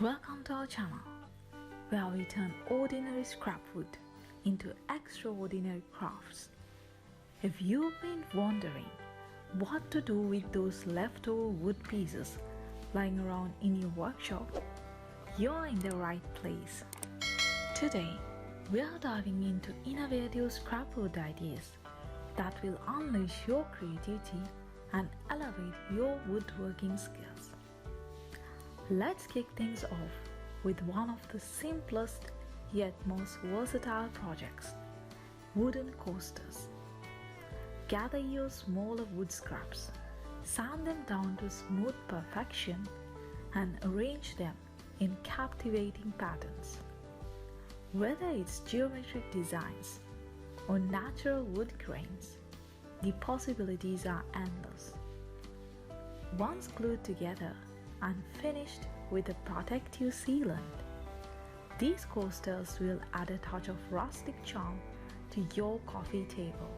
Welcome to our channel, where we turn ordinary scrap wood into extraordinary crafts. If you've been wondering what to do with those leftover wood pieces lying around in your workshop, you're in the right place. Today, we are diving into innovative scrap wood ideas that will unleash your creativity and elevate your woodworking skills. Let's kick things off with one of the simplest yet most versatile projects, wooden coasters. Gather your smaller wood scraps, sand them down to smooth perfection, and arrange them in captivating patterns. Whether it's geometric designs or natural wood grains, the possibilities are endless. Once glued together and finished with a protective sealant, these coasters will add a touch of rustic charm to your coffee table.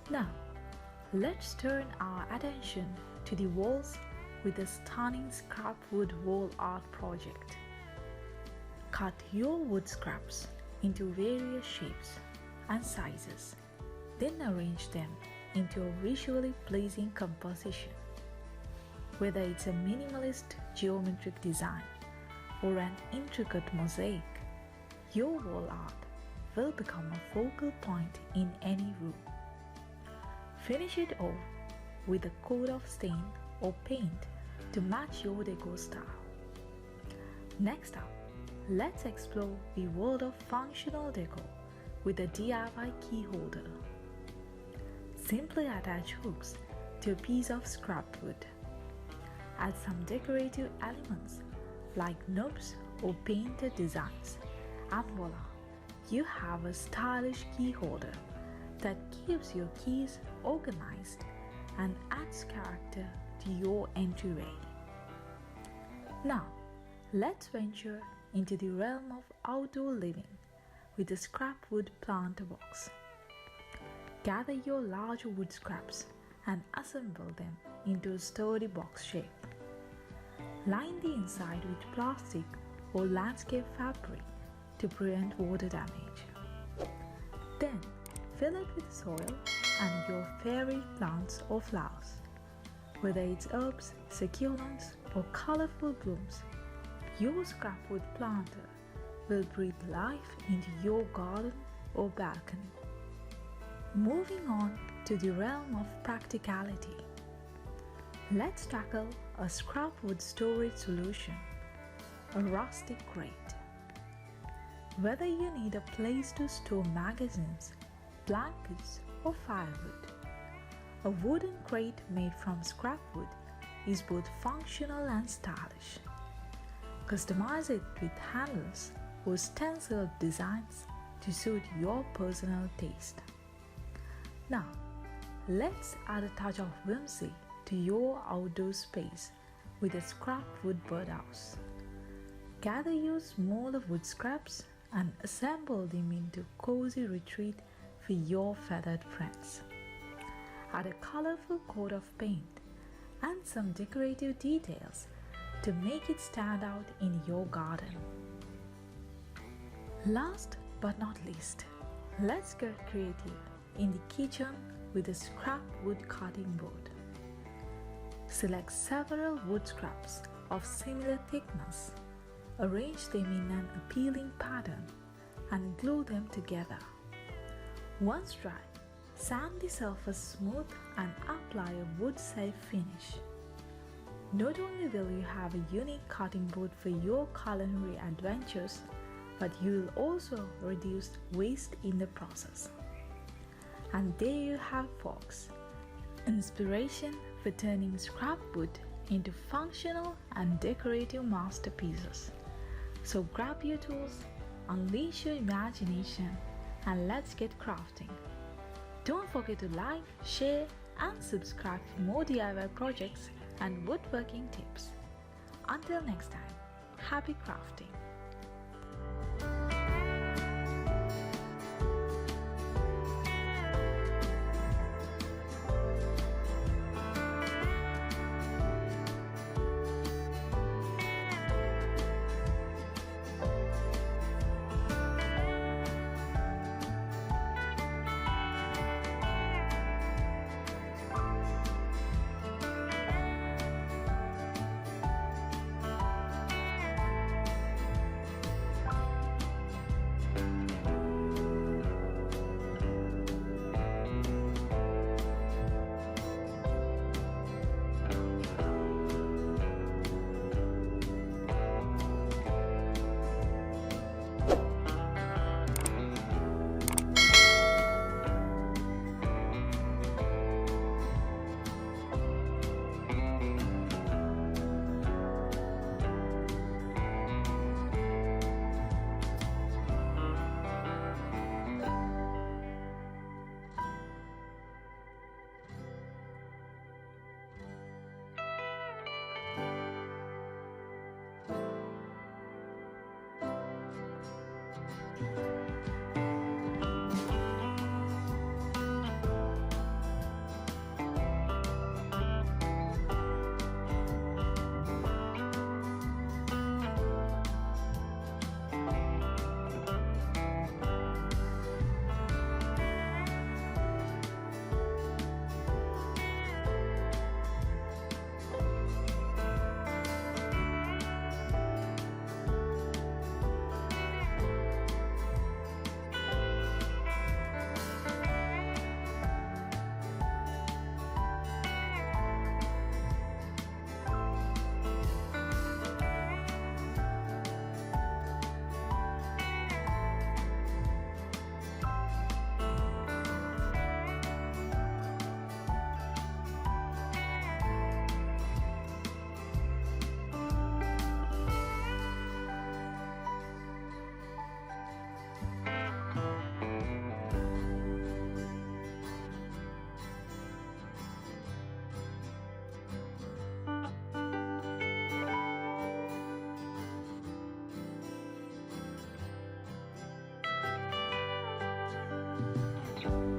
Now, let's turn our attention to the walls with a stunning scrap wood wall art project. Cut your wood scraps into various shapes and sizes, then arrange them into a visually pleasing composition. Whether it's a minimalist geometric design or an intricate mosaic, your wall art will become a focal point in any room. Finish it off with a coat of stain or paint to match your decor style. Next up, let's explore the world of functional decor with a DIY key holder. Simply attach hooks to a piece of scrap wood. Add some decorative elements like knobs or painted designs, and voila, you have a stylish key holder that keeps your keys organized and adds character to your entryway. Now, let's venture into the realm of outdoor living with a scrap wood planter box. Gather your large wood scraps and assemble them into a sturdy box shape. Line the inside with plastic or landscape fabric to prevent water damage. Then, fill it with soil and your favorite plants or flowers. Whether it's herbs, succulents, or colorful blooms, your scrap wood planter will breathe life into your garden or balcony. Moving on to the realm of practicality, let's tackle a scrap wood storage solution, a rustic grate. Whether you need a place to store magazines, blankets, or firewood, a wooden crate made from scrap wood is both functional and stylish. Customize it with handles or stenciled designs to suit your personal taste. Now, let's add a touch of whimsy to your outdoor space with a scrap wood birdhouse. Gather your smaller wood scraps and assemble them into a cozy retreat for your feathered friends. Add a colorful coat of paint and some decorative details to make it stand out in your garden. Last but not least, let's get creative in the kitchen with a scrap wood cutting board. Select several wood scraps of similar thickness, arrange them in an appealing pattern, and glue them together. Once dry, sand the surface smooth and apply a wood-safe finish. Not only will you have a unique cutting board for your culinary adventures, but you will also reduce waste in the process. And there you have, folks, inspiration for turning scrap wood into functional and decorative masterpieces. So grab your tools, unleash your imagination, and let's get crafting. Don't forget to like, share, and subscribe for more DIY projects and woodworking tips. Until next time, happy crafting! you.